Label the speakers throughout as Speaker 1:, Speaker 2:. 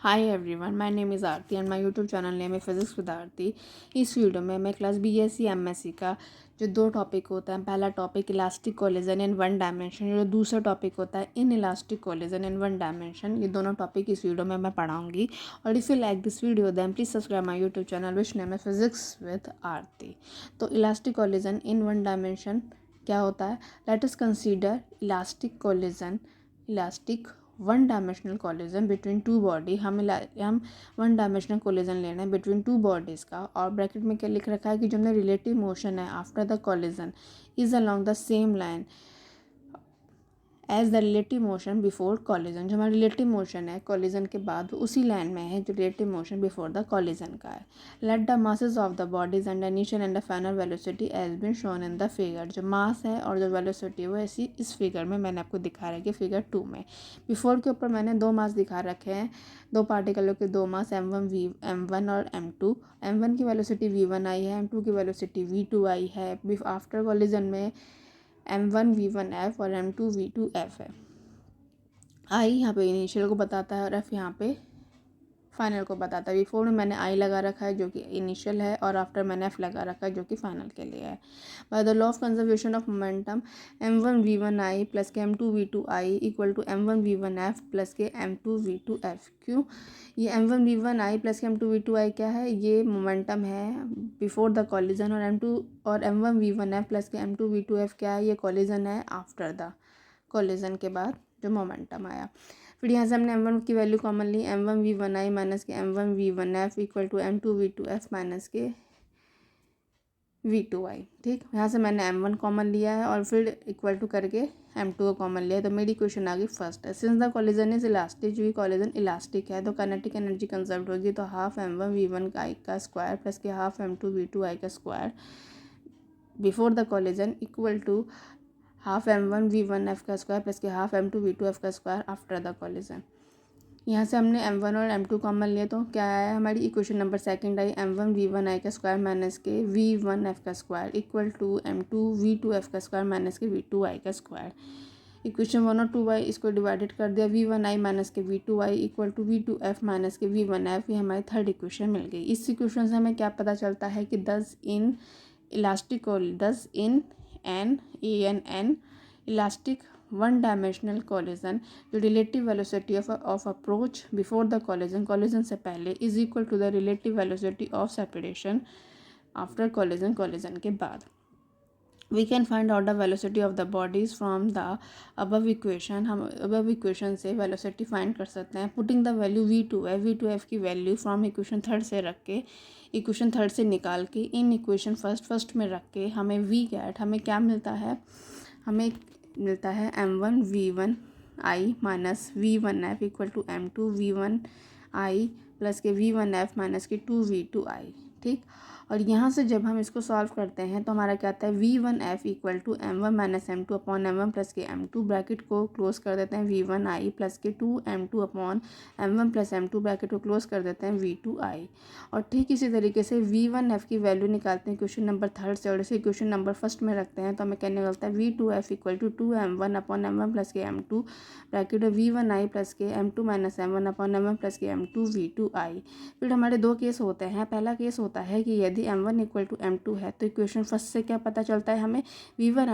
Speaker 1: Hi everyone, my name is Aarti and my YouTube channel name है physics with आरती। इस video में मैं class BSc MSc का जो दो टॉपिक होता है, पहला topic elastic collision in one dimension, जो दूसरा टॉपिक होता है inelastic collision in one dimension, ये दोनों टॉपिक इस वीडियो में मैं पढ़ाऊंगी। और if you like this video then please subscribe my YouTube channel which name है फिजिक्स विद आरती। तो elastic collision in one dimension क्या होता है? Let us consider elastic one dimensional collision between two body. हम वन डायमेंशनल कोलिजन लेना है between two bodies का, और ब्रैकेट में क्या लिख रखा है कि जो हमने रिलेटिव मोशन है after the collision is along the same line as the relative motion before collision. जो हमारा रिलेटिव मोशन है कॉलिजन के बाद उसी लाइन में है जो relative motion before the collision का है। Let the masses of the bodies and the initial and the final velocity as been shown in the figure. जो मास है और जो वेलोसिटी है वो ऐसी इस फिगर में मैंने आपको दिखा रखी है, फिगर 2 में। बिफोर के ऊपर मैंने दो मास दिखा रखे हैं, दो पार्टिकलों के दो मास m1 और m2। m1 की वेलोसिटी v1 आई है, m2 की वेलोसिटी v2 आई है। आफ्टर कॉलिजन में m1 v1f और m2 v2f है। आई यहाँ पे इनिशियल को बताता है और f यहाँ पे फाइनल को बताता है। बिफोर में मैंने आई लगा रखा है जो कि इनिशियल है, और आफ्टर मैंने f लगा रखा है जो कि फाइनल के लिए है। By the law of conservation of momentum m1 v1 i plus के m2 v2 i equal to m1 v1 f plus के m2 v2 f। क्यों? ये m1 v1 आई प्लस के m2 v2 आई क्या है? ये मोमेंटम है बिफोर द कॉलिजन, और m1 v1 f प्लस के m2 v2 f क्या है? ये कॉलिजन है आफ्टर द कॉलिजन के बाद जो मोमेंटम आया। फिर यहाँ से हमने m1 की वैल्यू कॉमन ली, m1 v1 आई माइनस के m1 v1 f equal to m2 v2 f minus के v2 आई। ठीक, यहाँ से मैंने m1 कॉमन लिया है और फिर इक्वल टू करके m2 को कॉमन लिया है, तो मेरी इक्वेशन आ गई फर्स्ट है। Since the collision is elastic, जो कॉलिजन इलास्टिक है तो काइनेटिक एनर्जी कंजर्व होगी, तो हाफ m1 v1 आई का स्क्वायर प्लस के हाफ m2 v2 आई का square before the collision equal to half m1 v1 f का स्क्वायर प्लस के हाफ m2 v2 f का स्क्वायर आफ्टर द कॉलिजन। यहाँ से हमने m1 और m2 कॉमन लिए तो क्या आया? हमारी equation number second i m1 v1 i का स्क्वायर माइनस के v1 f का square equal to m2 v2 f का स्क्वायर माइनस के v2 आई का स्क्वायर। इक्वेशन 1 और 2 आई इसको डिवाइडेड कर दिया, v1 आई माइनस के v2 i equal to v2 f minus के v1 f। ये हमारी थर्ड इक्वेशन मिल गई। इस इक्वेशन से हमें क्या पता चलता है कि thus in an elastic one dimensional collision, जो relative velocity of approach before the collision से पहले is equal to the relative velocity of separation after collision के बाद। We can find out the velocity of the bodies from the above equation. हम above equation से velocity find कर सकते हैं। Putting the value v2f की value from equation third से रख के, इक्वेशन थर्ड से निकाल के इन इक्वेशन फर्स्ट में रख के हमें हमें क्या मिलता है? हमें मिलता है m1 v1 i minus v1f equal to m2 v1 i plus के v1 f माइनस के 2 v2 आई। ठीक, और यहाँ से जब हम इसको सॉल्व करते हैं तो हमारा क्या आता है? v1f equal to m1 minus m2 upon m1 plus के m2, ब्रैकेट को क्लोज कर देते हैं v1 आई प्लस के 2 m2 upon m1 plus m2, bracket को क्लोज कर देते हैं v2 आई। और ठीक इसी तरीके से v1f की वैल्यू निकालते हैं क्वेश्चन नंबर थर्ड से, और इसे क्वेश्चन नंबर फर्स्ट में रखते हैं तो हमें क्या निकलता है? v2f equal to 2m1 upon m1 plus के m2, bracket v1 i plus के m2 minus m1 upon m1 plus के m2 v2 आई। फिर हमारे दो केस होते हैं। पहला केस होता है कि यदि m1 इक्वल टू m2 है तो इक्वेशन फर्स्ट से क्या पता चलता है हमें? v1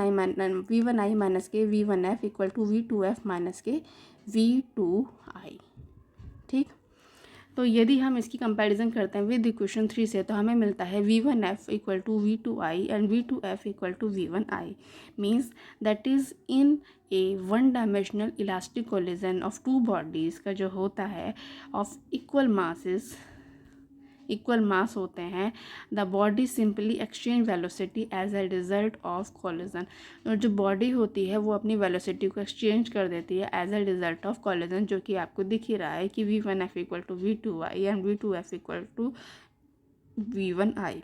Speaker 1: आई माइनस के v1f equal to v2f minus के v2 आई। ठीक, तो यदि हम इसकी कंपैरिजन करते हैं विद इक्वेशन 3 से तो हमें मिलता है v1f equal to v2i and v2f equal to v1i। Means that is in a one dimensional elastic collision of two bodies का जो होता है ऑफ इक्वल मास होते हैं, the body simply exchange velocity as a result of collision. और जो body होती है वो अपनी वेलोसिटी को एक्सचेंज कर देती है as a result of collision, जो कि आपको दिख ही रहा है कि v1f equal to v2i and v2f equal to v1i।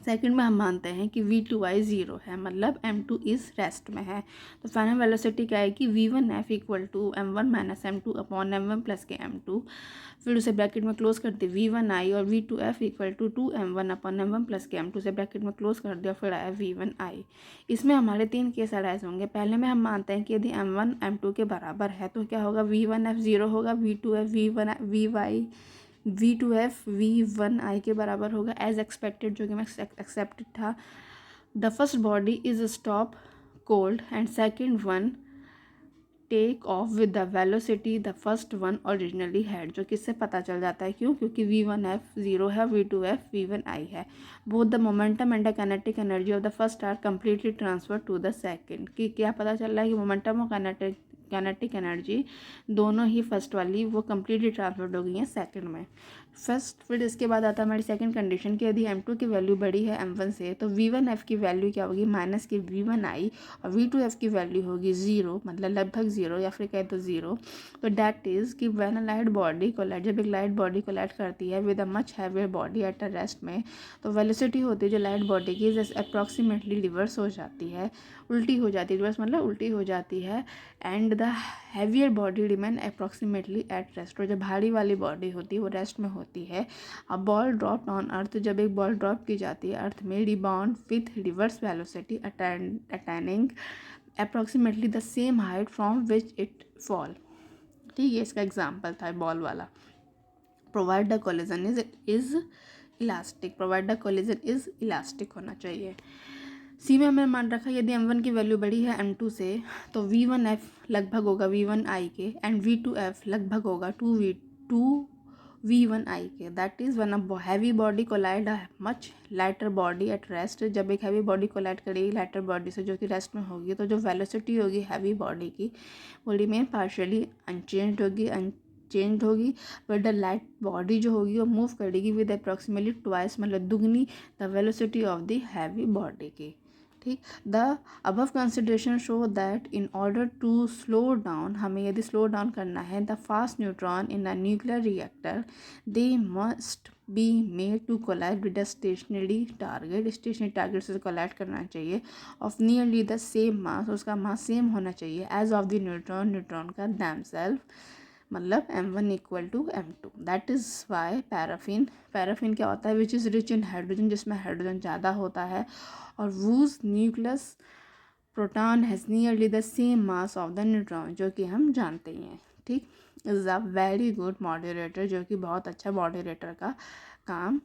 Speaker 1: Second में हम मानते हैं कि v2i 0 है, मतलब m2 इस रेस्ट में है। तो फाइनल वेलोसिटी क्या है कि v1f equal to m1 minus m2 upon m1 plus के m2, फिर उसे ब्रैकेट में क्लोज कर दिया v1i, और v2f equal to 2m1 upon m1 plus के m2 से ब्रैकेट में क्लोज कर दिया, फिर आया v1i। इसमें हमारे 3 केस अराइज होंगे। पहले में हम मानते हैं कि यदि m1 m2 के बराबर है तो क्या होगा, v1f 0 होगा, v2f v1i के बराबर होगा एज एक्सपेक्टेड, जो कि मैं एक्सेप्टेड था। The first body is stop cold and second one take off with the velocity the first one originally had, जो किससे पता चल जाता है, क्यों, क्योंकि v1f 0 है, v2f v1i है। Both the momentum and the kinetic energy of the first are completely transfer to the second. कि क्या पता चल रहा है कि मोमेंटम और काइनेटिक एनर्जी दोनों ही फर्स्ट वाली वो कम्प्लीटली ट्रांसफर हो गई हैं सेकंड में। फिर इसके बाद आता है हमारी सेकंड कंडीशन कि यदि m2 की वैल्यू बड़ी है m1 से तो v1f की वैल्यू क्या होगी, माइनस की v1i, और v2f की वैल्यू होगी 0, मतलब लगभग 0 या फिर कहे तो 0। तो डैट इज़ कि when a light body collide, जब एक लाइट बॉडी कोलाइड करती है with a much heavier body at a rest में, तो वेलोसिटी होती है जो लाइट बॉडी की अप्रॉक्सीमेटली रिवर्स हो जाती है, उल्टी हो जाती है, रिवर्स मतलब उल्टी हो जाती है। And the heavier body remain approximately at rest, और जो भारी वाली बॉडी होती है वो रेस्ट में होती है। A ball dropped on earth, जब एक बॉल ड्रॉप की जाती है अर्थ में, rebound with reverse velocity attaining approximately the same height from which it fall. ठीक है, इसका एग्जाम्पल था बॉल वाला। Provide the collision is elastic, provide the collision is elastic होना चाहिए। सी में हमने मान रखा यदि m1 की वैल्यू बड़ी है m2 से तो v1f लगभग होगा v1i के, एंड v2f लगभग होगा 2v1i के। That is when a heavy body collide a much lighter body at rest, जब एक हैवी बॉडी कोलाइड करेगी लाइटर बॉडी से जो कि रेस्ट में होगी, तो जो वेलोसिटी होगी हैवी बॉडी की वो रिमेन पार्शियली चेंज होगी, बट द लाइट बॉडी जो होगी वो मूव करेगी विद अप्रॉक्सीमेटली ट्वाइस, मतलब दुगनी the velocity of the heavy body की। ठीक, the above consideration show that in order to slow down, हमें यदि स्लो डाउन करना है the fast neutron in a nuclear reactor, they must be made to collide with a stationary target से कोलाइड करना चाहिए of nearly the same mass, उसका mass same होना चाहिए एज ऑफ द न्यूट्रॉन का दैम सेल्फ, मतलब m1 equal to m2। That is why paraffin क्या होता है, which is rich in hydrogen, जिसमें हाइड्रोजन ज़्यादा होता है, और whose nucleus proton has nearly the same mass of the neutron, जो कि हम जानते ही हैं। ठीक, is a very good moderator, जो कि बहुत अच्छा मॉडरेटर का काम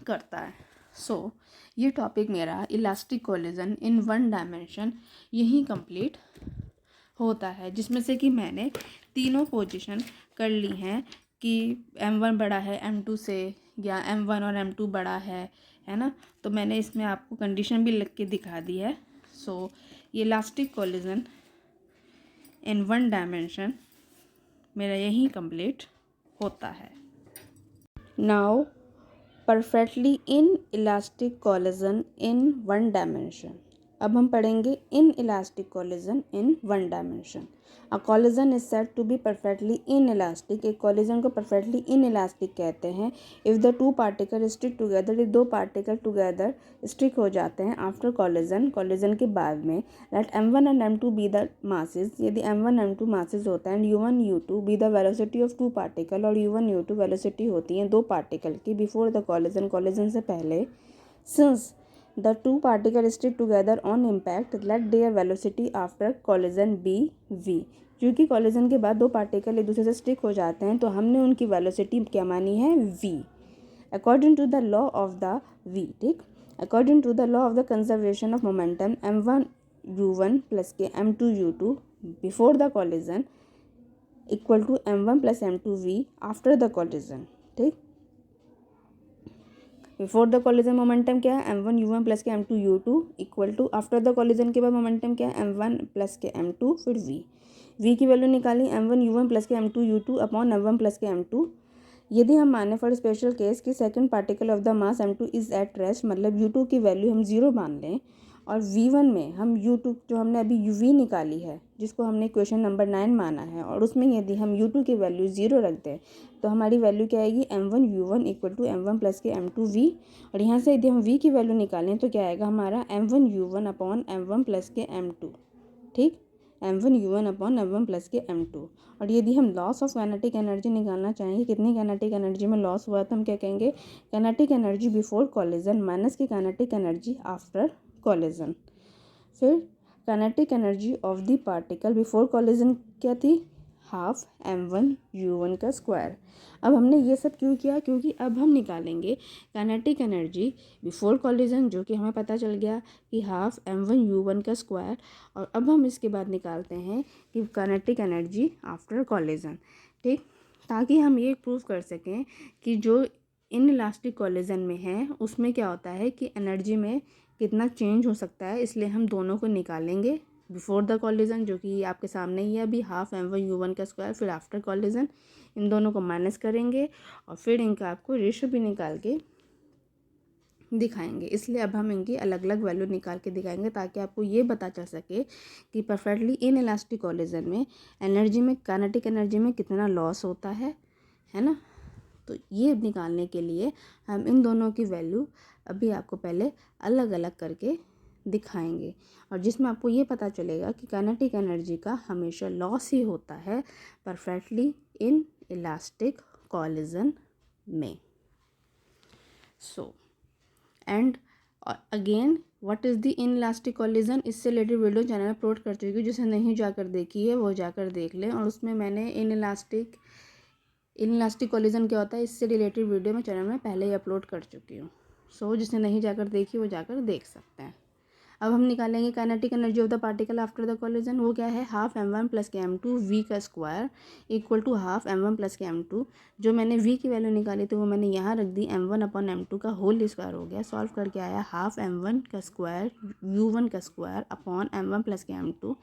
Speaker 1: करता है। सो ये टॉपिक मेरा elastic collision in one dimension यही कंप्लीट होता है, जिसमें से कि मैंने तीनों पोजीशन कर ली हैं कि m1 बड़ा है m2 से, या m1 और m2 बड़ा है ना। तो मैंने इसमें आपको कंडीशन भी लिख के दिखा दी है। सो ये elastic collision in one dimension मेरा यही कंप्लीट होता है। Now perfectly inelastic collision in one dimension. अब हम पढ़ेंगे inelastic collision in one dimension. A collision is said to be perfectly inelastic, एक कोलिजन को परफेक्टली इन इलास्टिक कहते हैं if the two particle stick together, दो particle together stick हो जाते हैं आफ्टर कोलिजन के बाद में। Let m1 and m2 B the masses, यदि m1 m2 मासेस होता है, and u1 u2 be the velocity of two particle, और u1 u2 वेलोसिटी होती हैं दो पार्टिकल की बिफोर द कोलिजन से पहले। Since the two particles stick together on impact, let their velocity after collision be v। क्योंकि collision के बाद दो पार्टिकल एक दूसरे से स्टिक हो जाते हैं तो हमने उनकी वेलोसिटी क्या मानी है, v, according to the law of the v। ठीक, according to the law of the conservation of momentum m1 u1 plus के m2 u2 before the collision equal to m1 plus m2 v after the collision. ठीक, before the collision momentum क्या है, m1 u1 plus के m2 u2 equal to after the collision के बाद momentum क्या है, m1 plus के m2 फिर v की वैल्यू निकाली m1 u1 प्लस के m2 u2 upon m1 plus के m2। यदि हम माने फॉर स्पेशल केस कि second particle of the mass m2 is at rest, मतलब u2 की वैल्यू हम 0 मान लें और V1 में हम U2 जो हमने अभी UV निकाली है, जिसको हमने क्वेश्चन नंबर 9 माना है, और उसमें यदि हम U2 की वैल्यू 0 रख दें तो हमारी वैल्यू क्या आएगी, M1U1 equal to M1 plus के M2V। और यहाँ से यदि हम V की वैल्यू निकालें तो क्या आएगा हमारा M1U1 अपॉन M1 प्लस के M2। ठीक, M1U1 अपॉन M1 प्लस के M2। और यदि हम लॉस ऑफ काइनेटिक एनर्जी निकालना चाहेंगे, कितनी काइनेटिक एनर्जी में लॉस हुआ, तो हम क्या कहेंगे, kinetic energy before collision minus की काइनेटिक एनर्जी आफ्टर कॉलिजन। फिर kinetic energy of the particle before collision क्या थी, हाफ M1U1 का स्क्वायर। अब हमने ये सब क्यों किया, क्योंकि अब हम निकालेंगे काइनेटिक एनर्जी बिफोर कॉलिजन, जो कि हमें पता चल गया कि हाफ M1U1 का स्क्वायर। और अब हम इसके बाद निकालते हैं कि काइनेटिक एनर्जी आफ्टर कॉलिजन। ठीक, ताकि हम ये प्रूव कर सकें कि जो इनइलास्टिक कॉलिजन में है उसमें क्या होता है कि एनर्जी में कितना चेंज हो सकता है। इसलिए हम दोनों को निकालेंगे बिफोर द कॉलिजन, जो कि आपके सामने ही है अभी, हाफ M1U1 का स्क्वायर, फिर आफ्टर कॉलिजन इन दोनों को माइनस करेंगे और फिर इनका आपको रेशियो भी निकाल के दिखाएंगे। इसलिए अब हम इनकी अलग अलग वैल्यू निकाल के दिखाएंगे ताकि आपको ये पता चल सके कि परफेक्टली इनइलास्टिक कॉलिजन में एनर्जी में, काइनेटिक एनर्जी में कितना लॉस होता है ना। तो ये निकालने के लिए हम इन दोनों की वैल्यू अभी आपको पहले अलग अलग करके दिखाएंगे, और जिसमें आपको ये पता चलेगा कि काइनेटिक एनर्जी का हमेशा लॉस ही होता है परफेक्टली इन इलास्टिक कॉलिजन में। So and again what is the inelastic collision, इससे रिलेटेड वीडियो चैनल में अपलोड कर चुकी हूँ, जिसे नहीं जाकर देखी है वो जाकर देख लें। और उसमें मैंने इनइलास्टिक कॉलिजन क्या होता है इससे रिलेटेड वीडियो मैं चैनल में पहले ही अपलोड कर चुकी हूँ। सो जिसने नहीं जाकर देखी वो जाकर देख सकते हैं। अब हम निकालेंगे kinetic energy of the particle after the collision. वो क्या है, हाफ M1 प्लस के M2 V का square equal to half M1 plus के M2। जो मैंने V की वैल्यू निकाली थी वो मैंने यहाँ रख दी, M1 अपॉन M2 का होल स्क्वायर हो गया। सॉल्व करके आया हाफ M1 का स्क्वायर U1 का स्क्वायर अपॉन M1 प्लस के M2।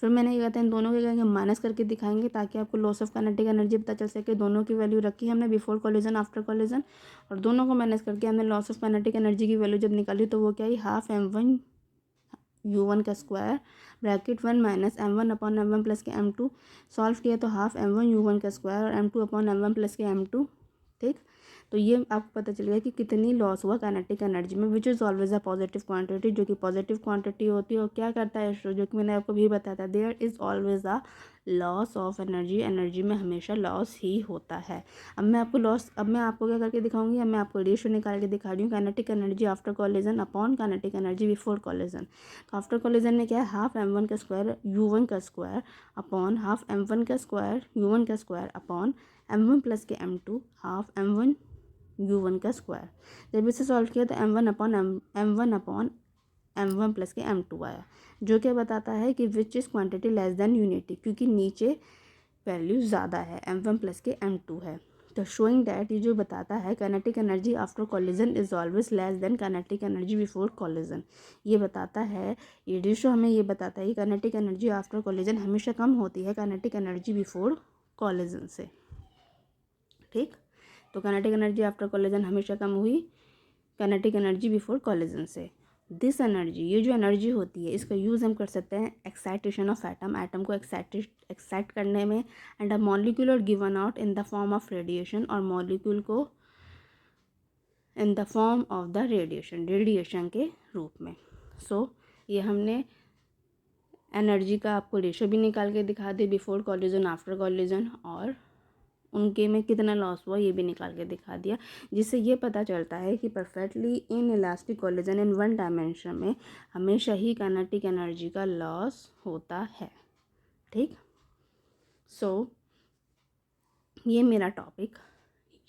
Speaker 1: फिर मैंने ये कहते हैं इन दोनों के कहेंगे माइनस करके दिखाएंगे ताकि आपको लॉस ऑफ काइनेटिक एनर्जी पता चल सके। दोनों की वैल्यू रखी हमने बिफोर कॉलिजन आफ्टर कॉलिजन, और दोनों को माइनस करके हमने लॉस ऑफ काइनेटिक एनर्जी की वैल्यू जब निकाली तो वो क्या है, हाफ M1U1 का square bracket 1 minus M1 upon M1 plus के M2। सॉल्व किया तो हाफ M1U1 का स्क्वायर और M2 अपॉन M1 प्लस के M2। ठीक, तो ये आपको पता चलेगा कि कितनी लॉस हुआ काइनेटिक एनर्जी में, which is always a positive quantity, जो कि पॉजिटिव क्वांटिटी होती है। और क्या करता है जो कि मैंने आपको भी बताया था, there is always a loss of energy, energy में हमेशा लॉस ही होता है। अब मैं आपको क्या करके दिखाऊंगी, अब मैं आपको रेशियो निकाल के दिखा रही हूँ, kinetic energy after collision upon kinetic energy before collision. तो आफ्टर कॉलिजन में क्या है, हाफ M1 का स्क्वायर U1 का स्क्वायर अपॉन हाफ M1 का स्क्वायर U1 का स्क्वायर अपॉन M1 प्लस के M2 हाफ M1U1 का स्क्वायर। जब इसे सॉल्व किया तो M1 अपॉन M1 प्लस के M2 आया, जो क्या बताता है कि which is quantity less than unity, क्योंकि नीचे वैल्यू ज़्यादा है, M1 प्लस के M2 है। तो शोइंग दैट, ये जो बताता है kinetic energy after collision is always less than kinetic energy before collision. ये बताता है, ये रेशियो हमें ये बताता है कि काइनेटिक एनर्जी आफ्टर कॉलिजन हमेशा कम होती है काइनेटिक एनर्जी बिफोर कॉलिजन से। ठीक, तो काइनेटिक एनर्जी आफ्टर कॉलिजन हमेशा कम हुई काइनेटिक एनर्जी बिफोर कॉलिजन से। दिस एनर्जी, ये जो एनर्जी होती है इसका यूज़ हम कर सकते हैं एक्साइटेशन ऑफ एटम को एक्साइट करने में, and a molecule are given out in the form of radiation, और मॉलिक्यूल को in the form of the radiation के रूप में। सो ये हमने एनर्जी का आपको रेशियो भी निकाल के दिखा दी बिफोर कॉलिजन आफ्टर कॉलिजन, और उनके में कितना लॉस हुआ ये भी निकाल के दिखा दिया, जिससे ये पता चलता है कि perfectly in elastic collision in one dimension में हमेशा ही काइनेटिक एनर्जी का लॉस होता है। ठीक, सो ये मेरा टॉपिक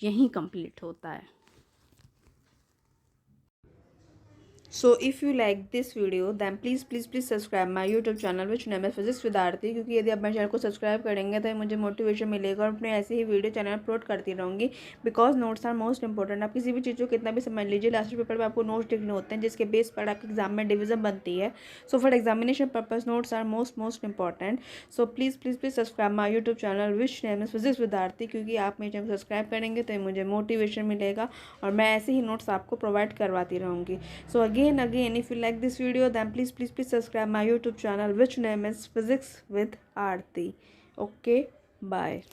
Speaker 1: यहीं कंप्लीट होता है। So if you like this video then please subscribe my YouTube channel which name है फिजिक्स विद आरती, क्योंकि यदि आप मेरे चैनल को सब्सक्राइब करेंगे तो मुझे मोटिवेशन मिलेगा और अपने ऐसे ही वीडियो चैनल अपलोड करती रहूँगी। Because notes are most important. आप किसी भी चीज़ को कितना भी समझ लीजिए, लास्ट पेपर में आपको नोट्स लिखने होते हैं जिसके बेस पर आपके एग्जाम में डिवीजन बनती है। So for examination purpose notes are most important. So please subscribe my YouTube channel which name है फिजिक्स विद आरती, क्योंकि आप मेरे चैनल को सब्सक्राइब करेंगे तो मुझे मोटिवेशन मिलेगा और मैं ऐसे ही नोट्स आपको प्रोवाइड करवाती रहूँगी। So again again, if you like this video, then please subscribe my YouTube channel, which name is Physics with Aarti. Okay, bye.